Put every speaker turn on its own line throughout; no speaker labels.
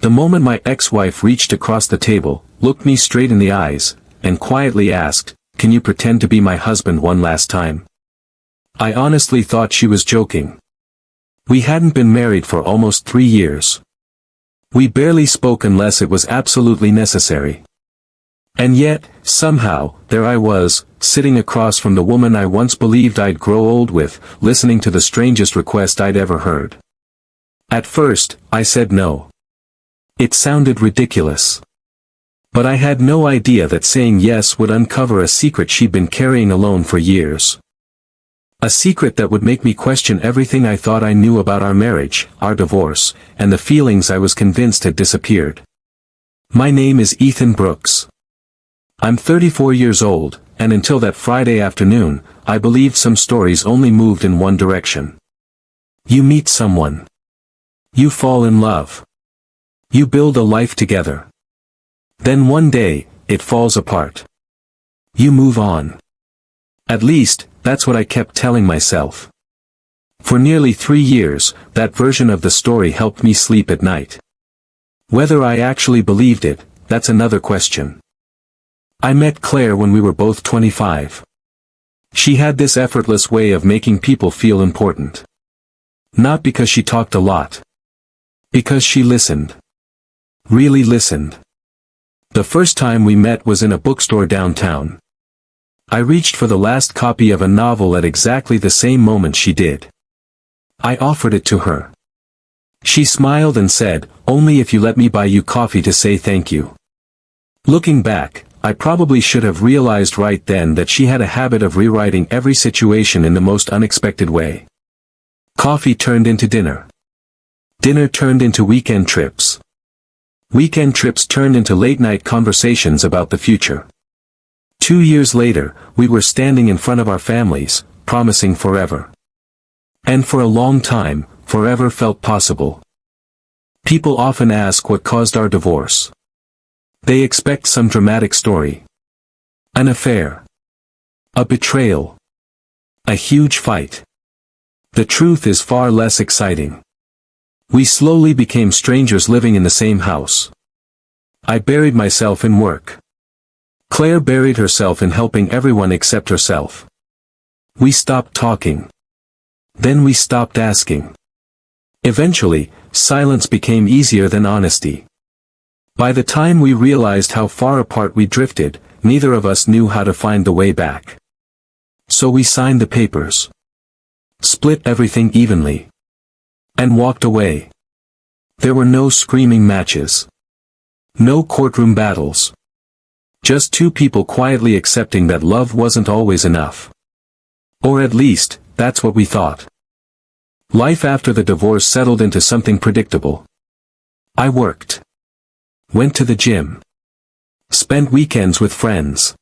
The moment my ex-wife reached across the table, looked me straight in the eyes, and quietly asked, "Can you pretend to be my husband one last time?" I honestly thought she was joking. We hadn't been married for almost 3 years. We barely spoke unless it was absolutely necessary. And yet, somehow, there I was, sitting across from the woman I once believed I'd grow old with, listening to the strangest request I'd ever heard. At first, I said no. It sounded ridiculous. But I had no idea that saying yes would uncover a secret she'd been carrying alone for years. A secret that would make me question everything I thought I knew about our marriage, our divorce, and the feelings I was convinced had disappeared. My name is Ethan Brooks. I'm 34 years old, and until that Friday afternoon, I believed some stories only moved in one direction. You meet someone. You fall in love. You build a life together. Then one day, it falls apart. You move on. At least, that's what I kept telling myself. For nearly 3 years, that version of the story helped me sleep at night. Whether I actually believed it, that's another question. I met Claire when we were both 25. She had this effortless way of making people feel important. Not because she talked a lot. Because she listened. Really listened. The first time we met was in a bookstore downtown. I reached for the last copy of a novel at exactly the same moment she did. I offered it to her. She smiled and said, "Only if you let me buy you coffee to say thank you." Looking back, I probably should have realized right then that she had a habit of rewriting every situation in the most unexpected way. Coffee turned into dinner. Dinner turned into weekend trips. Weekend trips turned into late-night conversations about the future. 2 years later, we were standing in front of our families, promising forever. And for a long time, forever felt possible. People often ask what caused our divorce. They expect some dramatic story. An affair. A betrayal. A huge fight. The truth is far less exciting. We slowly became strangers living in the same house. I buried myself in work. Claire buried herself in helping everyone except herself. We stopped talking. Then we stopped asking. Eventually, silence became easier than honesty. By the time we realized how far apart we drifted, neither of us knew how to find the way back. So we signed the papers. Split everything evenly. And walked away. There were no screaming matches. No courtroom battles. Just two people quietly accepting that love wasn't always enough. Or at least, that's what we thought. Life after the divorce settled into something predictable. I worked. Went to the gym. Spent weekends with friends.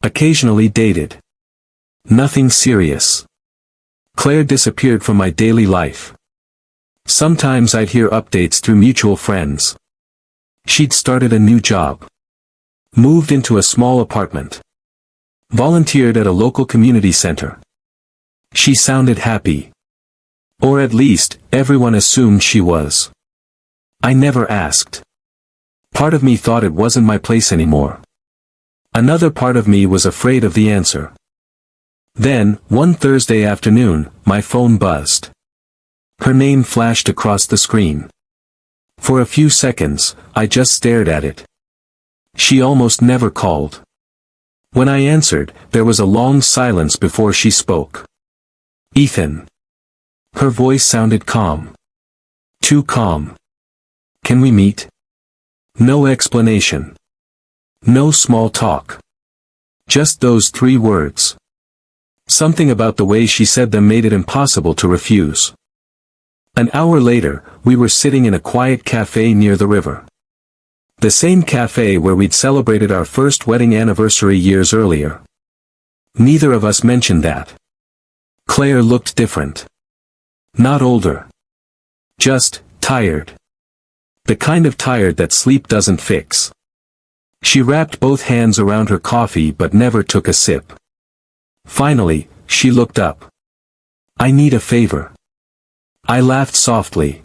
Occasionally dated. Nothing serious. Claire disappeared from my daily life. Sometimes I'd hear updates through mutual friends. She'd started a new job. Moved into a small apartment. Volunteered at a local community center. She sounded happy. Or at least, everyone assumed she was. I never asked. Part of me thought it wasn't my place anymore. Another part of me was afraid of the answer. Then, one Thursday afternoon, my phone buzzed. Her name flashed across the screen. For a few seconds, I just stared at it. She almost never called. When I answered, there was a long silence before she spoke. "Ethan." Her voice sounded calm. Too calm. "Can we meet?" No explanation. No small talk. Just those 3 words. Something about the way she said them made it impossible to refuse. An hour later, we were sitting in a quiet cafe near the river. The same cafe where we'd celebrated our first wedding anniversary years earlier. Neither of us mentioned that. Claire looked different. Not older. Just tired. The kind of tired that sleep doesn't fix. She wrapped both hands around her coffee but never took a sip. Finally, she looked up. "I need a favor." I laughed softly.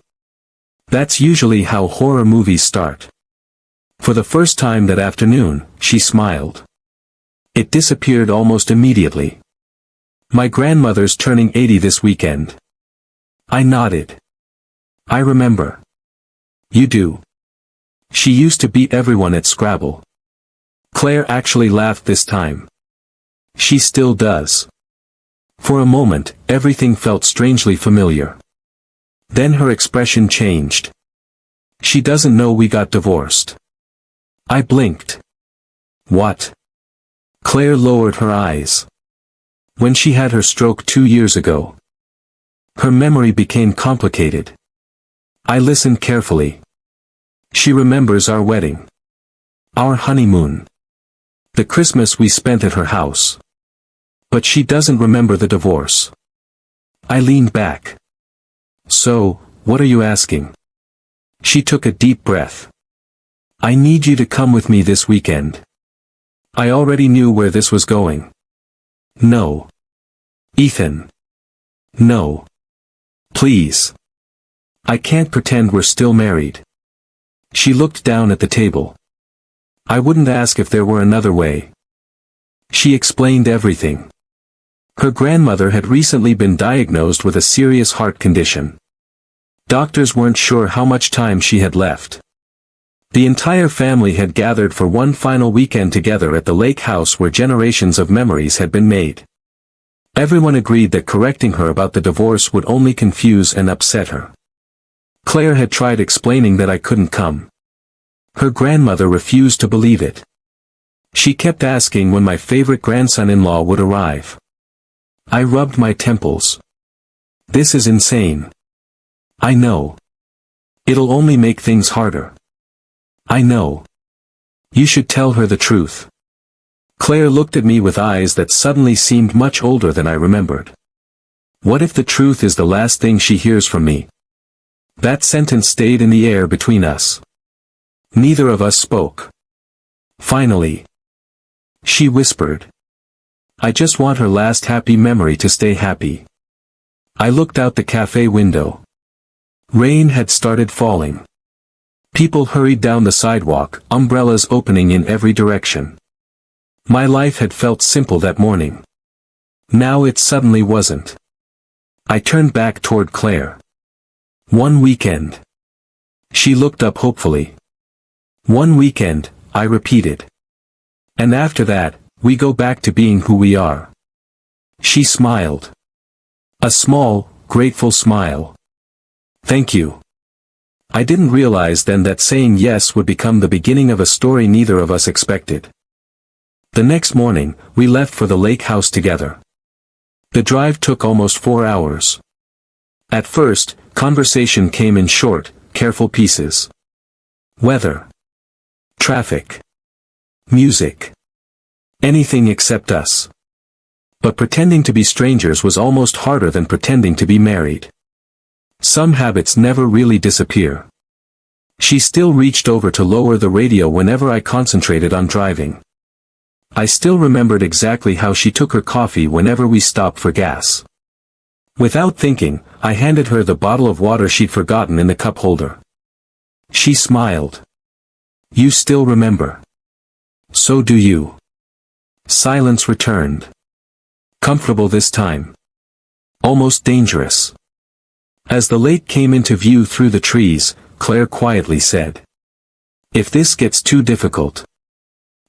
That's usually how horror movies start. For the first time that afternoon, she smiled. It disappeared almost immediately. My grandmother's turning 80 this weekend. I nodded. I remember. You do. She used to beat everyone at Scrabble. Claire actually laughed this time. She still does. For a moment, everything felt strangely familiar. Then her expression changed. She doesn't know we got divorced. I blinked. What? Claire lowered her eyes. When she had her stroke 2 years ago. Her memory became complicated. I listened carefully. She remembers our wedding. Our honeymoon. The Christmas we spent at her house. But she doesn't remember the divorce. I leaned back. So, what are you asking? She took a deep breath. I need you to come with me this weekend. I already knew where this was going. No. Ethan. No. Please. I can't pretend we're still married. She looked down at the table. I wouldn't ask if there were another way. She explained everything. Her grandmother had recently been diagnosed with a serious heart condition. Doctors weren't sure how much time she had left. The entire family had gathered for one final weekend together at the lake house where generations of memories had been made. Everyone agreed that correcting her about the divorce would only confuse and upset her. Claire had tried explaining that I couldn't come. Her grandmother refused to believe it. She kept asking when my favorite grandson-in-law would arrive. I rubbed my temples. This is insane. I know. It'll only make things harder. I know. You should tell her the truth. Claire looked at me with eyes that suddenly seemed much older than I remembered. What if the truth is the last thing she hears from me? That sentence stayed in the air between us. Neither of us spoke. Finally. She whispered. I just want her last happy memory to stay happy. I looked out the cafe window. Rain had started falling. People hurried down the sidewalk, umbrellas opening in every direction. My life had felt simple that morning. Now it suddenly wasn't. I turned back toward Claire. One weekend. She looked up hopefully. One weekend, I repeated. And after that, we go back to being who we are. She smiled. A small, grateful smile. Thank you. I didn't realize then that saying yes would become the beginning of a story neither of us expected. The next morning, we left for the lake house together. The drive took almost 4 hours. At first, conversation came in short, careful pieces. Weather. Traffic. Music. Anything except us. But pretending to be strangers was almost harder than pretending to be married. Some habits never really disappear. She still reached over to lower the radio whenever I concentrated on driving. I still remembered exactly how she took her coffee whenever we stopped for gas. Without thinking, I handed her the bottle of water she'd forgotten in the cup holder. She smiled. You still remember. So do you. Silence returned. Comfortable this time. Almost dangerous. As the lake came into view through the trees, Claire quietly said. If this gets too difficult.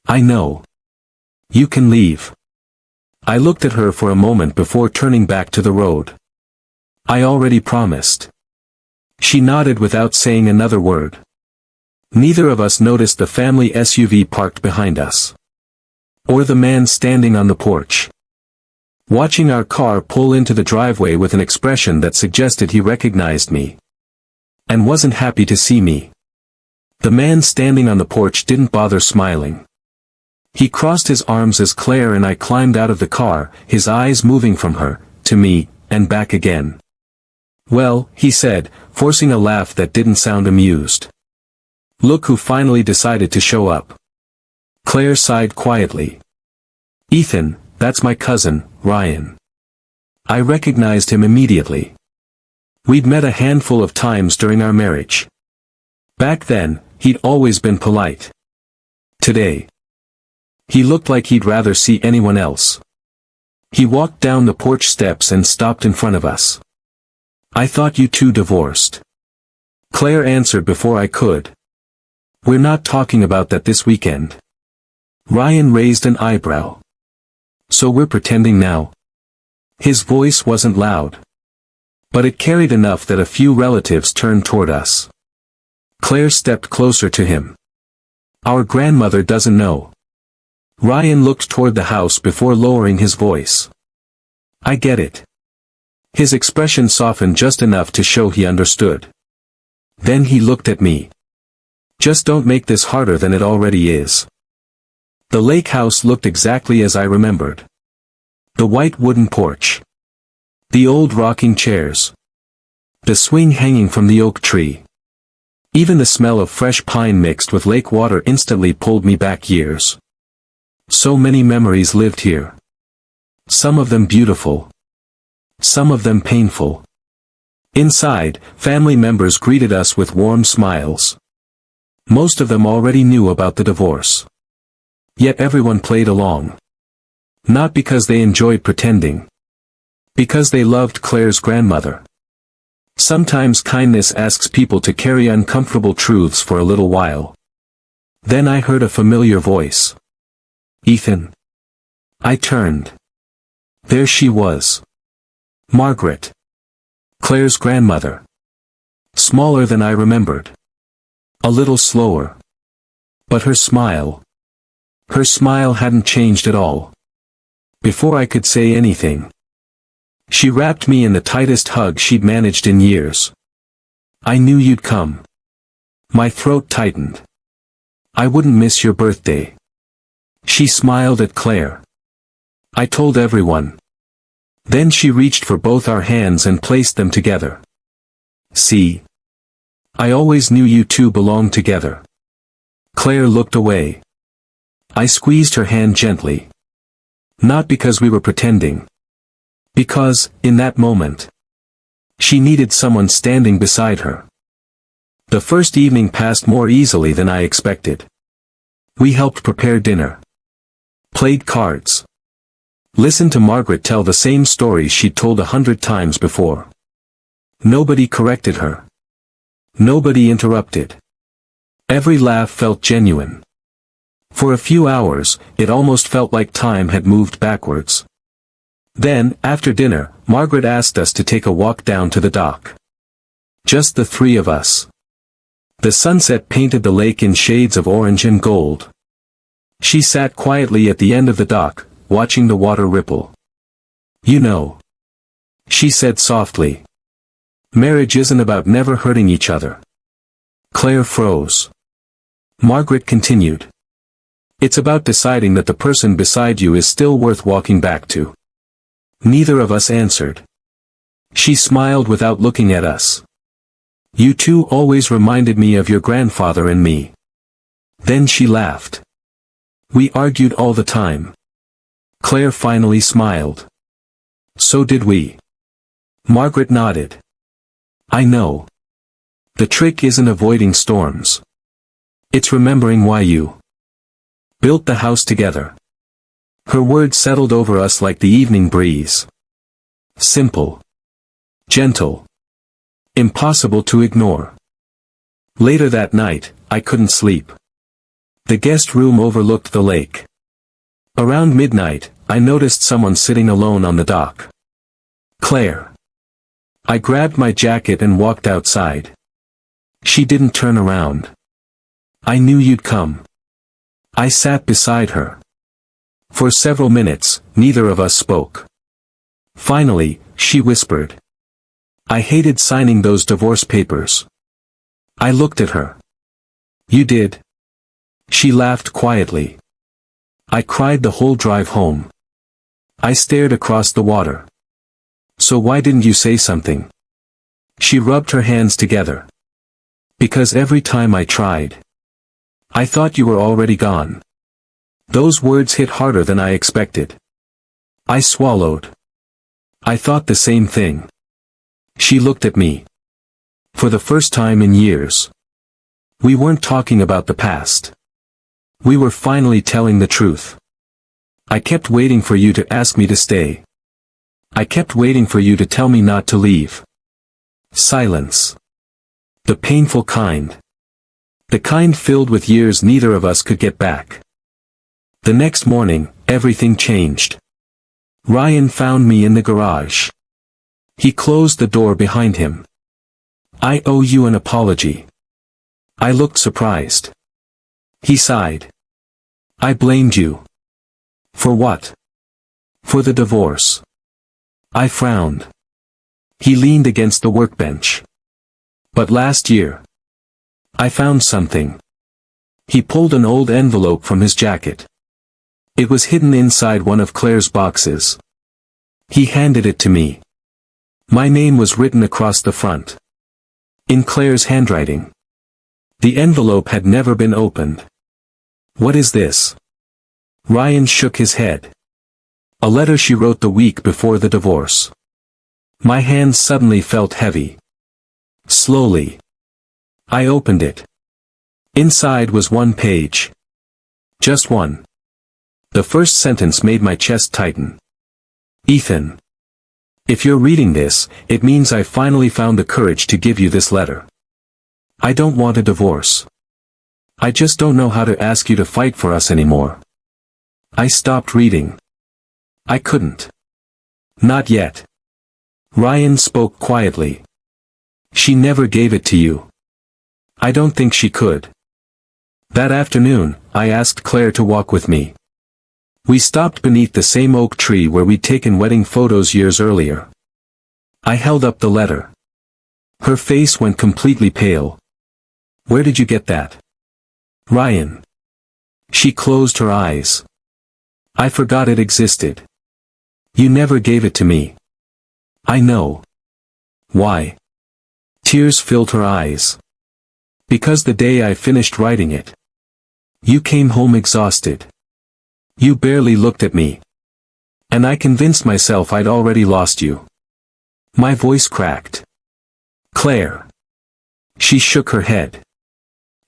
I know. You can leave. I looked at her for a moment before turning back to the road. I already promised. She nodded without saying another word. Neither of us noticed the family SUV parked behind us. Or the man standing on the porch. Watching our car pull into the driveway with an expression that suggested he recognized me. And wasn't happy to see me. The man standing on the porch didn't bother smiling. He crossed his arms as Claire and I climbed out of the car, his eyes moving from her, to me, and back again. Well, he said, forcing a laugh that didn't sound amused. Look who finally decided to show up. Claire sighed quietly. Ethan, that's my cousin, Ryan. I recognized him immediately. We'd met a handful of times during our marriage. Back then, he'd always been polite. Today, he looked like he'd rather see anyone else. He walked down the porch steps and stopped in front of us. "I thought you two divorced." Claire answered before I could. "We're not talking about that this weekend." Ryan raised an eyebrow. "So we're pretending now?" His voice wasn't loud, but it carried enough that a few relatives turned toward us. Claire stepped closer to him. "Our grandmother doesn't know." Ryan looked toward the house before lowering his voice. "I get it." His expression softened just enough to show he understood. Then he looked at me. "Just don't make this harder than it already is." The lake house looked exactly as I remembered. The white wooden porch. The old rocking chairs. The swing hanging from the oak tree. Even the smell of fresh pine mixed with lake water instantly pulled me back years. So many memories lived here. Some of them beautiful. Some of them painful. Inside, family members greeted us with warm smiles. Most of them already knew about the divorce. Yet everyone played along. Not because they enjoyed pretending. Because they loved Claire's grandmother. Sometimes kindness asks people to carry uncomfortable truths for a little while. Then I heard a familiar voice. "Ethan." I turned. There she was. Margaret. Claire's grandmother. Smaller than I remembered. A little slower. But her smile hadn't changed at all. Before I could say anything, she wrapped me in the tightest hug she'd managed in years. "I knew you'd come." My throat tightened. "I wouldn't miss your birthday." She smiled at Claire. "I told everyone." Then she reached for both our hands and placed them together. "See? I always knew you two belonged together." Claire looked away. I squeezed her hand gently. Not because we were pretending. Because, in that moment, she needed someone standing beside her. The first evening passed more easily than I expected. We helped prepare dinner. Played cards. Listened to Margaret tell the same stories she'd told 100 times before. Nobody corrected her. Nobody interrupted. Every laugh felt genuine. For a few hours, it almost felt like time had moved backwards. Then, after dinner, Margaret asked us to take a walk down to the dock. Just the three of us. The sunset painted the lake in shades of orange and gold. She sat quietly at the end of the dock, watching the water ripple. "You know," she said softly, "marriage isn't about never hurting each other." Claire froze. Margaret continued. "It's about deciding that the person beside you is still worth walking back to." Neither of us answered. She smiled without looking at us. "You two always reminded me of your grandfather and me." Then she laughed. "We argued all the time." Claire finally smiled. "So did we." Margaret nodded. "I know. The trick isn't avoiding storms. It's remembering why you built the house together." Her words settled over us like the evening breeze. Simple. Gentle. Impossible to ignore. Later that night, I couldn't sleep. The guest room overlooked the lake. Around midnight, I noticed someone sitting alone on the dock. Claire. I grabbed my jacket and walked outside. She didn't turn around. "I knew you'd come." I sat beside her. For several minutes, neither of us spoke. Finally, she whispered. "I hated signing those divorce papers." I looked at her. "You did?" She laughed quietly. "I cried the whole drive home." I stared across the water. "So why didn't you say something?" She rubbed her hands together. "Because every time I tried, I thought you were already gone." Those words hit harder than I expected. I swallowed. I thought the same thing. She looked at me. For the first time in years. We weren't talking about the past. We were finally telling the truth. I kept waiting for you to ask me to stay. I kept waiting for you to tell me not to leave. Silence. The painful kind. The kind filled with years neither of us could get back. The next morning, everything changed. Ryan found me in the garage. He closed the door behind him. I owe you an apology. I looked surprised. He sighed. I blamed you. For what? For the divorce. I frowned. He leaned against the workbench. But last year. I found something. He pulled an old envelope from his jacket. It was hidden inside one of Claire's boxes. He handed it to me. My name was written across the front. In Claire's handwriting. The envelope had never been opened. What is this? Ryan shook his head. A letter she wrote the week before the divorce. My hands suddenly felt heavy. Slowly. I opened it. Inside was one page. Just one. The first sentence made my chest tighten. Ethan. If you're reading this, it means I finally found the courage to give you this letter. I don't want a divorce. I just don't know how to ask you to fight for us anymore. I stopped reading. I couldn't. Not yet. Ryan spoke quietly. She never gave it to you. I don't think she could. That afternoon, I asked Claire to walk with me. We stopped beneath the same oak tree where we'd taken wedding photos years earlier. I held up the letter. Her face went completely pale. Where did you get that? Ryan. She closed her eyes. I forgot it existed. You never gave it to me. I know. Why? Tears filled her eyes. Because the day I finished writing it. You came home exhausted. You barely looked at me. And I convinced myself I'd already lost you. My voice cracked. Claire. She shook her head.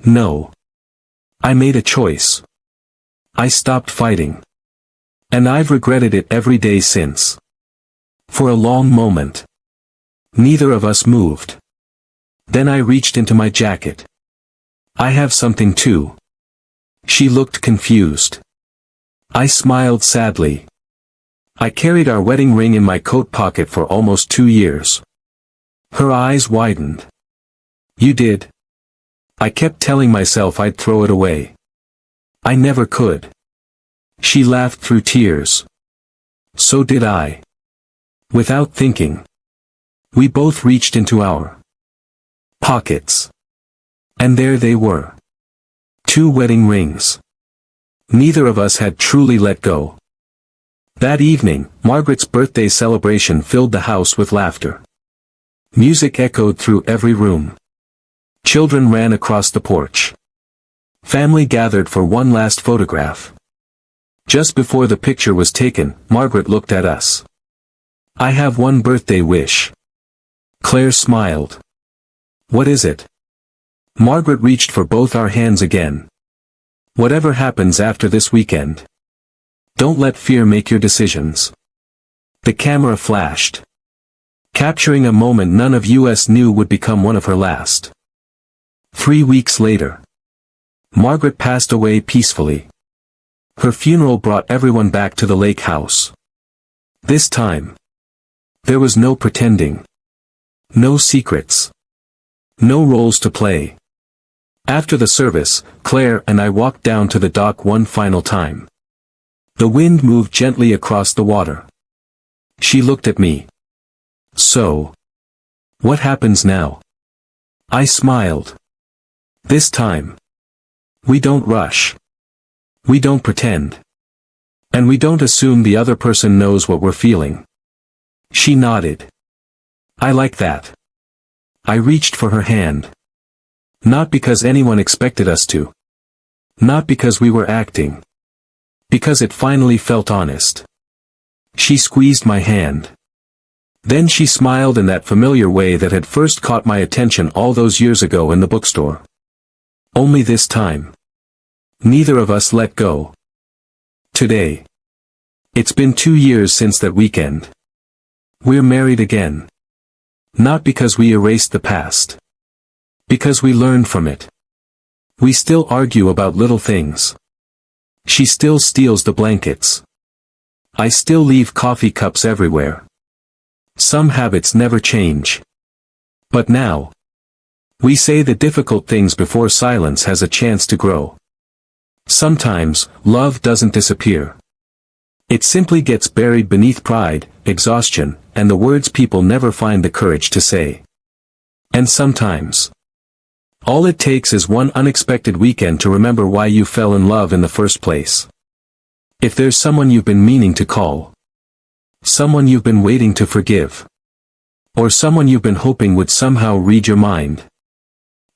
No. I made a choice. I stopped fighting. And I've regretted it every day since. For a long moment. Neither of us moved. Then I reached into my jacket. I have something too. She looked confused. I smiled sadly. I carried our wedding ring in my coat pocket for almost 2 years. Her eyes widened. You did? I kept telling myself I'd throw it away. I never could. She laughed through tears. So did I. Without thinking. We both reached into our pockets. And there they were. 2 wedding rings. Neither of us had truly let go. That evening, Margaret's birthday celebration filled the house with laughter. Music echoed through every room. Children ran across the porch. Family gathered for one last photograph. Just before the picture was taken, Margaret looked at us. I have one birthday wish. Claire smiled. What is it? Margaret reached for both our hands again. Whatever happens after this weekend. Don't let fear make your decisions. The camera flashed. Capturing a moment none of us knew would become one of her last. 3 weeks later. Margaret passed away peacefully. Her funeral brought everyone back to the lake house. This time. There was no pretending. No secrets. No roles to play. After the service, Claire and I walked down to the dock one final time. The wind moved gently across the water. She looked at me. So. What happens now? I smiled. This time. We don't rush. We don't pretend. And we don't assume the other person knows what we're feeling. She nodded. I like that. I reached for her hand. Not because anyone expected us to. Not because we were acting. Because it finally felt honest. She squeezed my hand. Then she smiled in that familiar way that had first caught my attention all those years ago in the bookstore. Only this time, neither of us let go. Today. It's been 2 years since that weekend. We're married again. Not because we erased the past. Because we learned from it. We still argue about little things. She still steals the blankets. I still leave coffee cups everywhere. Some habits never change. But now, we say the difficult things before silence has a chance to grow. Sometimes, love doesn't disappear. It simply gets buried beneath pride, exhaustion, and the words people never find the courage to say. And sometimes, all it takes is one unexpected weekend to remember why you fell in love in the first place. If there's someone you've been meaning to call, someone you've been waiting to forgive, or someone you've been hoping would somehow read your mind,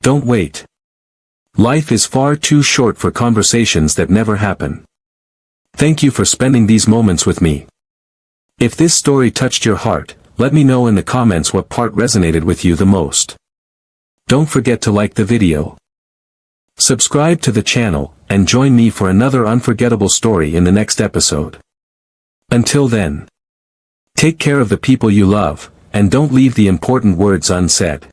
don't wait. Life is far too short for conversations that never happen. Thank you for spending these moments with me. If this story touched your heart, let me know in the comments what part resonated with you the most. Don't forget to like the video. Subscribe to the channel, and join me for another unforgettable story in the next episode. Until then, take care of the people you love, and don't leave the important words unsaid.